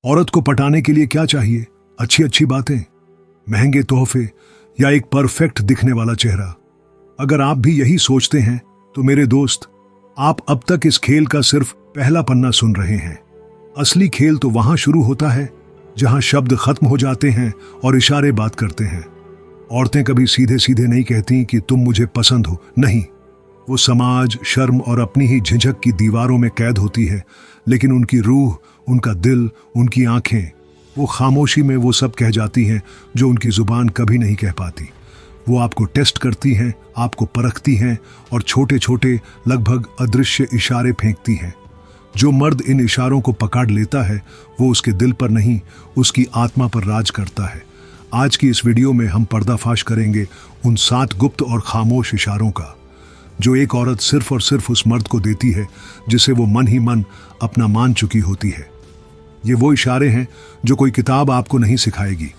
औरत को पटाने के लिए क्या चाहिए? अच्छी अच्छी बातें, महंगे तोहफे या एक परफेक्ट दिखने वाला चेहरा। अगर आप भी यही सोचते हैं तो मेरे दोस्त, आप अब तक इस खेल का सिर्फ पहला पन्ना सुन रहे हैं। असली खेल तो वहां शुरू होता है जहां शब्द खत्म हो जाते हैं और इशारे बात करते हैं। औरतें कभी सीधे सीधे नहीं कहती कि तुम मुझे पसंद हो, नहीं। वो समाज, शर्म और अपनी ही झिझक की दीवारों में कैद होती है, लेकिन उनकी रूह, उनका दिल, उनकी आंखें, वो खामोशी में वो सब कह जाती हैं जो उनकी जुबान कभी नहीं कह पाती। वो आपको टेस्ट करती हैं, आपको परखती हैं और छोटे छोटे लगभग अदृश्य इशारे फेंकती हैं। जो मर्द इन इशारों को पकड़ लेता है वो उसके दिल पर नहीं, उसकी आत्मा पर राज करता है। आज की इस वीडियो में हम पर्दाफाश करेंगे उन 7 गुप्त और खामोश इशारों का जो एक औरत सिर्फ और सिर्फ उस मर्द को देती है जिसे वो मन ही मन अपना मान चुकी होती है। ये वो इशारे हैं जो कोई किताब आपको नहीं सिखाएगी,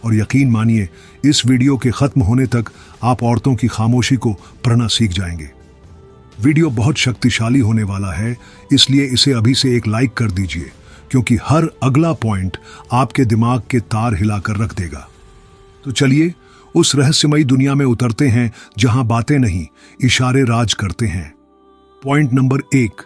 और यकीन मानिए इस वीडियो के खत्म होने तक आप औरतों की खामोशी को पढ़ना सीख जाएंगे। वीडियो बहुत शक्तिशाली होने वाला है, इसलिए इसे अभी से एक लाइक कर दीजिए, क्योंकि हर अगला पॉइंट आपके दिमाग के तार हिलाकर रख देगा। तो चलिए उस रहस्यमयी दुनिया में उतरते हैं जहां बातें नहीं, इशारे राज करते हैं। पॉइंट नंबर 1,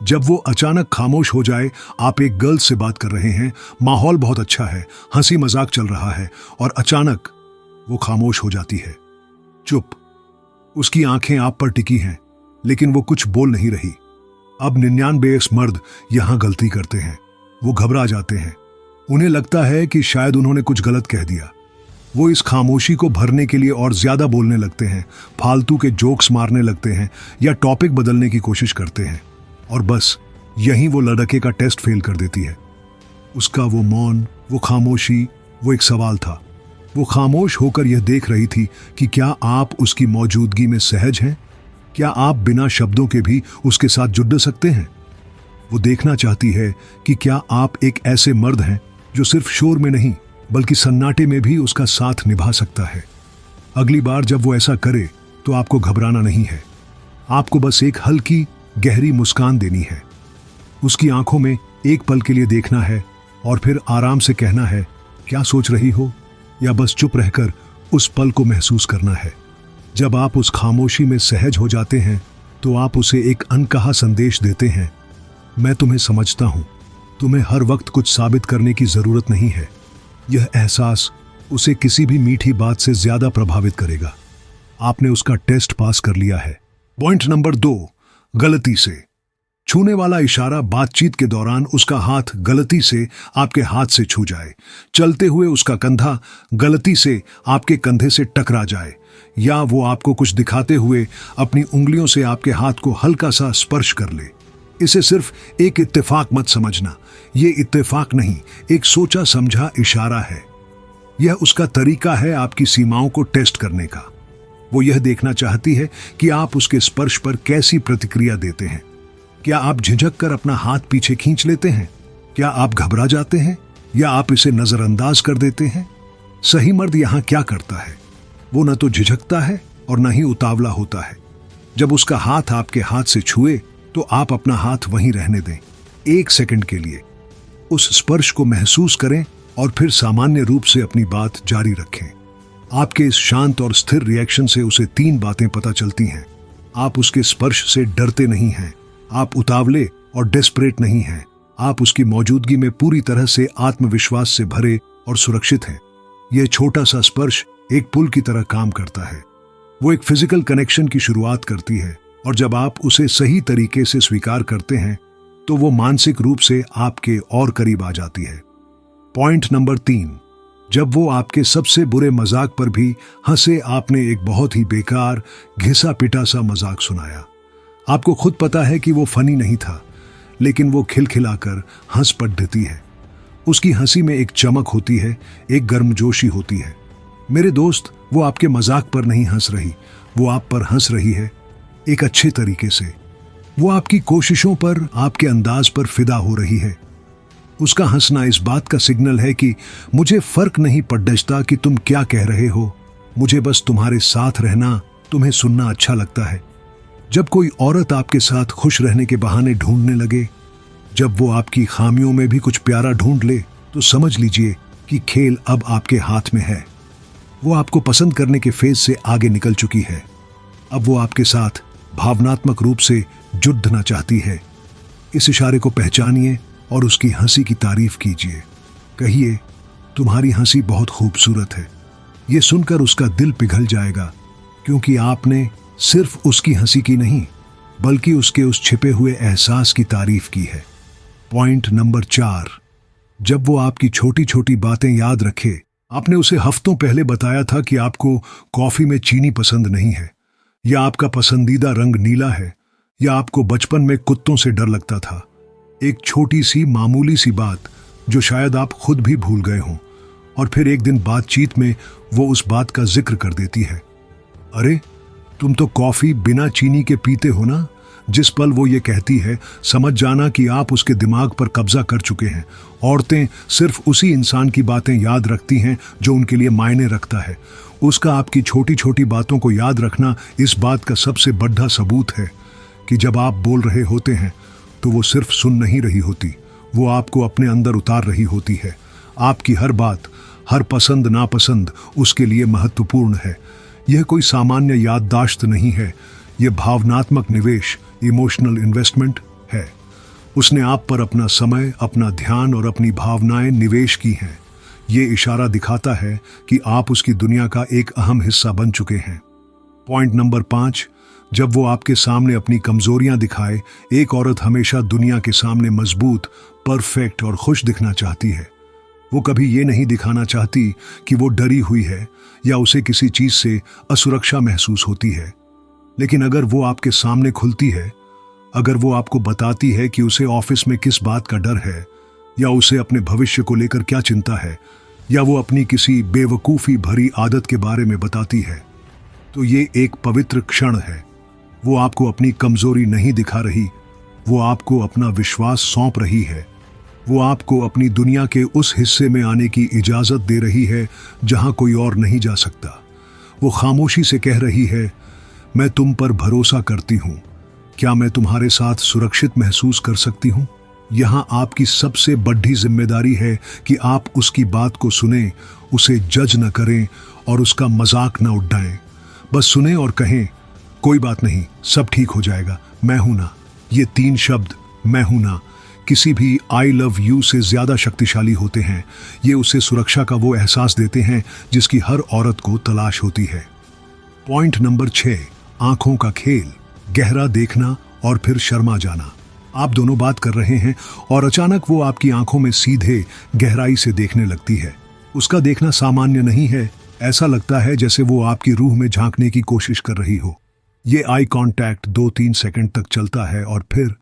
जब वो अचानक खामोश हो जाए। आप एक गर्ल से बात कर रहे हैं, माहौल बहुत अच्छा है, हंसी मजाक चल रहा है, और अचानक वो खामोश हो जाती है। चुप। उसकी आंखें आप पर टिकी हैं, लेकिन वो कुछ बोल नहीं रही। अब 99 मर्द यहां गलती करते हैं। वो घबरा जाते हैं। उन्हें लगता है कि शायद उन्होंने कुछ गलत कह दिया। वो इस खामोशी को भरने के लिए और ज्यादा बोलने लगते हैं, फालतू के जोक्स मारने लगते हैं या टॉपिक बदलने की कोशिश करते हैं, और बस यहीं वो लड़के का टेस्ट फेल कर देती है। उसका वो मौन, वो खामोशी, वो एक सवाल था। वो खामोश होकर यह देख रही थी कि क्या आप उसकी मौजूदगी में सहज हैं? क्या आप बिना शब्दों के भी उसके साथ जुड़ सकते हैं? वो देखना चाहती है कि क्या आप एक ऐसे मर्द हैं जो सिर्फ शोर में नहीं बल्कि सन्नाटे में भी उसका साथ निभा सकता है। अगली बार जब वो ऐसा करे तो आपको घबराना नहीं है। आपको बस एक हल्की गहरी मुस्कान देनी है, उसकी आंखों में एक पल के लिए देखना है और फिर आराम से कहना है, क्या सोच रही हो, या बस चुप रहकर उस पल को महसूस करना है। जब आप उस खामोशी में सहज हो जाते हैं तो आप उसे एक अनकहा संदेश देते हैं, मैं तुम्हें समझता हूं, तुम्हें हर वक्त कुछ साबित करने की जरूरत नहीं है। यह एहसास उसे किसी भी मीठी बात से ज्यादा प्रभावित करेगा। आपने उसका टेस्ट पास कर लिया है। पॉइंट नंबर 2, गलती से। छूने वाला इशारा बातचीत के दौरान उसका हाथ गलती से आपके हाथ से छू जाए, चलते हुए उसका कंधा गलती से आपके कंधे से टकरा जाए, या वो आपको कुछ दिखाते हुए अपनी उंगलियों से आपके हाथ को हल्का सा स्पर्श कर ले। इसे सिर्फ एक इत्तेफाक मत समझना, ये इत्तेफाक नहीं, एक सोचा समझा इशारा है। यह उसका तरीका है आपकी सीमाओं को टेस्ट करने का। वो यह देखना चाहती है कि आप उसके स्पर्श पर कैसी प्रतिक्रिया देते हैं। क्या आप झिझक कर अपना हाथ पीछे खींच लेते हैं? क्या आप घबरा जाते हैं, या आप इसे नजरअंदाज कर देते हैं? सही मर्द यहां क्या करता है? वो न तो झिझकता है और न ही उतावला होता है। जब उसका हाथ आपके हाथ से छुए तो आप अपना हाथ वहीं रहने दें, 1 सेकंड के लिए। उस स्पर्श को महसूस करें और फिर सामान्य रूप से अपनी बात जारी रखें। आपके इस शांत और स्थिर रिएक्शन से उसे 3 बातें पता चलती हैं। आप उसके स्पर्श से डरते नहीं हैं, आप उतावले और डेस्परेट नहीं हैं, आप उसकी मौजूदगी में पूरी तरह से आत्मविश्वास से भरे और सुरक्षित हैं। यह छोटा सा स्पर्श एक पुल की तरह काम करता है। वो एक फिजिकल कनेक्शन की शुरुआत करती है, और जब आप उसे सही तरीके से स्वीकार करते हैं तो वो मानसिक रूप से आपके और करीब आ जाती है। पॉइंट नंबर 3, जब वो आपके सबसे बुरे मजाक पर भी हंसे। आपने एक बहुत ही बेकार, घिसा पिटा सा मजाक सुनाया। आपको खुद पता है कि वो फनी नहीं था, लेकिन वो खिलखिलाकर हंस पड़ती है। उसकी हंसी में एक चमक होती है, एक गर्मजोशी होती है। मेरे दोस्त, वो आपके मजाक पर नहीं हंस रही, वो आप पर हंस रही है, एक अच्छे तरीके से। वो आपकी कोशिशों पर, आपके अंदाज पर फिदा हो रही है। उसका हंसना इस बात का सिग्नल है कि मुझे फर्क नहीं पड़ता कि तुम क्या कह रहे हो, मुझे बस तुम्हारे साथ रहना, तुम्हें सुनना अच्छा लगता है। जब कोई औरत आपके साथ खुश रहने के बहाने ढूंढने लगे, जब वो आपकी खामियों में भी कुछ प्यारा ढूंढ ले तो समझ लीजिए कि खेल अब आपके हाथ में है। वो आपको पसंद करने के फेज से आगे निकल चुकी है। अब वो आपके साथ भावनात्मक रूप से जुड़ना चाहती है। इस इशारे को पहचानिए और उसकी हंसी की तारीफ कीजिए। कहिए, तुम्हारी हंसी बहुत खूबसूरत है। ये सुनकर उसका दिल पिघल जाएगा, क्योंकि आपने सिर्फ उसकी हंसी की नहीं, बल्कि उसके उस छिपे हुए एहसास की तारीफ की है। पॉइंट नंबर 4, जब वो आपकी छोटी छोटी बातें याद रखे। आपने उसे हफ्तों पहले बताया था कि आपको कॉफी में चीनी पसंद नहीं है, या आपका पसंदीदा रंग नीला है, या आपको बचपन में कुत्तों से डर लगता था। एक छोटी सी मामूली सी बात जो शायद आप खुद भी भूल गए हों, और फिर एक दिन बातचीत में वो उस बात का जिक्र कर देती है। अरे, तुम तो कॉफी बिना चीनी के पीते हो ना। जिस पल वो ये कहती है, समझ जाना कि आप उसके दिमाग पर कब्जा कर चुके हैं। औरतें सिर्फ उसी इंसान की बातें याद रखती हैं जो उनके लिए मायने रखता है। उसका आपकी छोटी छोटी बातों को याद रखना इस बात का सबसे बड़ा सबूत है कि जब आप बोल रहे होते हैं तो वो सिर्फ सुन नहीं रही होती, वो आपको अपने अंदर उतार रही होती है। आपकी हर बात, हर पसंद नापसंद उसके लिए महत्वपूर्ण है। यह कोई सामान्य याददाश्त नहीं है, यह भावनात्मक निवेश, इमोशनल इन्वेस्टमेंट है। उसने आप पर अपना समय, अपना ध्यान और अपनी भावनाएं निवेश की हैं। ये इशारा दिखाता है कि आप उसकी दुनिया का एक अहम हिस्सा बन चुके हैं। पॉइंट नंबर 5, जब वो आपके सामने अपनी कमजोरियां दिखाए। एक औरत हमेशा दुनिया के सामने मजबूत, परफेक्ट और खुश दिखना चाहती है। वो कभी ये नहीं दिखाना चाहती कि वो डरी हुई है या उसे किसी चीज से असुरक्षा महसूस होती है। लेकिन अगर वो आपके सामने खुलती है, अगर वो आपको बताती है कि उसे ऑफिस में किस बात का डर है, या उसे अपने भविष्य को लेकर क्या चिंता है, या वो अपनी किसी बेवकूफ़ी भरी आदत के बारे में बताती है, तो ये एक पवित्र क्षण है। वो आपको अपनी कमजोरी नहीं दिखा रही, वो आपको अपना विश्वास सौंप रही है। वो आपको अपनी दुनिया के उस हिस्से में आने की इजाज़त दे रही है जहां कोई और नहीं जा सकता। वो खामोशी से कह रही है, मैं तुम पर भरोसा करती हूँ। क्या मैं तुम्हारे साथ सुरक्षित महसूस कर सकती हूँ? यहाँ आपकी सबसे बड़ी जिम्मेदारी है कि आप उसकी बात को सुनें, उसे जज न करें और उसका मजाक न उड़ाएं। बस सुनें और कहें, कोई बात नहीं, सब ठीक हो जाएगा, मैं हूं ना। ये 3 शब्द, मैं हूं ना, किसी भी आई लव यू से ज्यादा शक्तिशाली होते हैं। ये उसे सुरक्षा का वो एहसास देते हैं जिसकी हर औरत को तलाश होती है। पॉइंट नंबर 6, आंखों का खेल। गहरा देखना और फिर शर्मा जाना। आप दोनों बात कर रहे हैं और अचानक वो आपकी आंखों में सीधे गहराई से देखने लगती है। उसका देखना सामान्य नहीं है, ऐसा लगता है जैसे वो आपकी रूह में झांकने की कोशिश कर रही हो। ये आई कांटेक्ट 2-3 सेकंड तक चलता है और फिर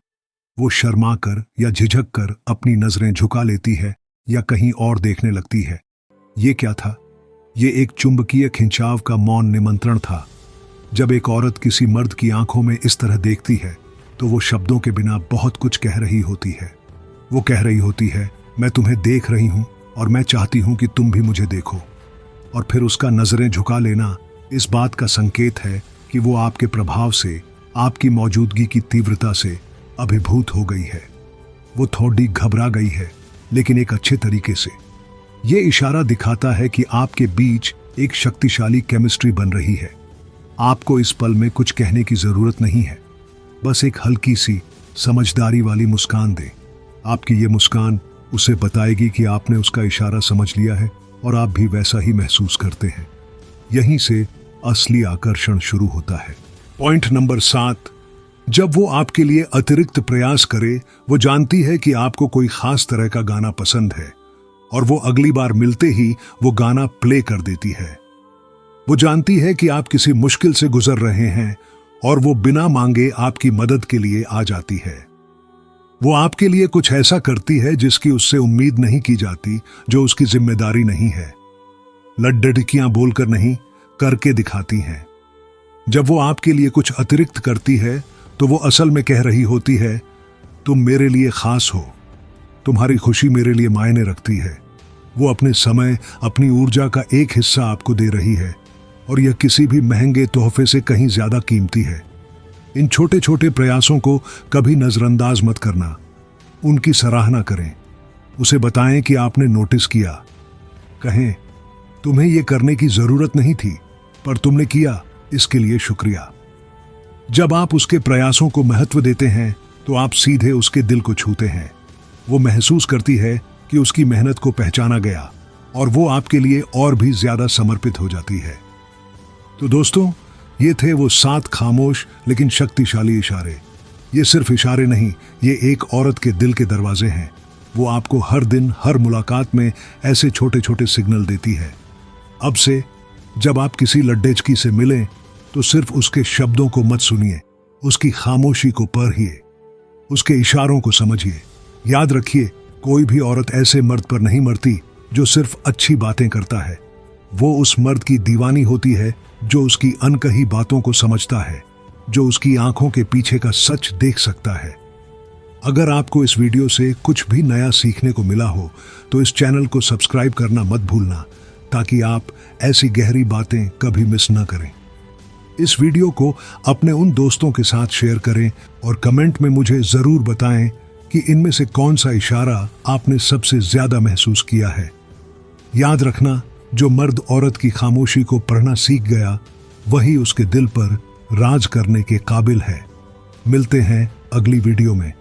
वो शर्मा कर या झिझक कर अपनी नजरें झुका लेती है या कहीं और देखने लगती है। ये क्या था? ये एक चुंबकीय खिंचाव का मौन निमंत्रण था। जब एक औरत किसी मर्द की आंखों में इस तरह देखती है तो वो शब्दों के बिना बहुत कुछ कह रही होती है। वो कह रही होती है, मैं तुम्हें देख रही हूं और मैं चाहती हूं कि तुम भी मुझे देखो। और फिर उसका नजरें झुका लेना इस बात का संकेत है कि वो आपके प्रभाव से, आपकी मौजूदगी की तीव्रता से अभिभूत हो गई है। वो थोड़ी घबरा गई है, लेकिन एक अच्छे तरीके से। ये इशारा दिखाता है कि आपके बीच एक शक्तिशाली केमिस्ट्री बन रही है। आपको इस पल में कुछ कहने की जरूरत नहीं है, बस एक हल्की सी समझदारी वाली मुस्कान दें। आपकी ये मुस्कान उसे बताएगी कि आपने उसका इशारा समझ लिया है और आप भी वैसा ही महसूस करते हैं। यहीं से असली आकर्षण शुरू होता है। पॉइंट नंबर 7, जब वो आपके लिए अतिरिक्त प्रयास करे। वो जानती है कि आपको कोई खास तरह का गाना पसंद है और वो अगली बार मिलते ही वो गाना प्ले कर देती है। वो जानती है कि आप किसी मुश्किल से गुजर रहे हैं और वो बिना मांगे आपकी मदद के लिए आ जाती है। वो आपके लिए कुछ ऐसा करती है जिसकी उससे उम्मीद नहीं की जाती, जो उसकी जिम्मेदारी नहीं है। लड्डड़कियां बोलकर नहीं, करके दिखाती हैं। जब वो आपके लिए कुछ अतिरिक्त करती है तो वो असल में कह रही होती है, तुम मेरे लिए खास हो, तुम्हारी खुशी मेरे लिए मायने रखती है। वो अपने समय, अपनी ऊर्जा का एक हिस्सा आपको दे रही है और यह किसी भी महंगे तोहफे से कहीं ज्यादा कीमती है। इन छोटे छोटे प्रयासों को कभी नजरअंदाज मत करना। उनकी सराहना करें, उसे बताएं कि आपने नोटिस किया। कहें, तुम्हें यह करने की जरूरत नहीं थी, पर तुमने किया, इसके लिए शुक्रिया। जब आप उसके प्रयासों को महत्व देते हैं तो आप सीधे उसके दिल को छूते हैं। वो महसूस करती है कि उसकी मेहनत को पहचाना गया और वो आपके लिए और भी ज्यादा समर्पित हो जाती है। तो दोस्तों, ये थे वो 7 खामोश लेकिन शक्तिशाली इशारे। ये सिर्फ इशारे नहीं, ये एक औरत के दिल के दरवाजे हैं। वो आपको हर दिन, हर मुलाकात में ऐसे छोटे छोटे सिग्नल देती है। अब से जब आप किसी लड्डेचकी से मिलें तो सिर्फ उसके शब्दों को मत सुनिए, उसकी खामोशी को पढ़िए, उसके इशारों को समझिए। याद रखिए, कोई भी औरत ऐसे मर्द पर नहीं मरती जो सिर्फ अच्छी बातें करता है। वो उस मर्द की दीवानी होती है जो उसकी अनकही बातों को समझता है, जो उसकी आंखों के पीछे का सच देख सकता है। अगर आपको इस वीडियो से कुछ भी नया सीखने को मिला हो तो इस चैनल को सब्सक्राइब करना मत भूलना, ताकि आप ऐसी गहरी बातें कभी मिस न करें। इस वीडियो को अपने उन दोस्तों के साथ शेयर करें और कमेंट में मुझे जरूर बताएं कि इनमें से कौन सा इशारा आपने सबसे ज्यादा महसूस किया है। याद रखना, जो मर्द औरत की खामोशी को पढ़ना सीख गया, वही उसके दिल पर राज करने के काबिल है। मिलते हैं अगली वीडियो में।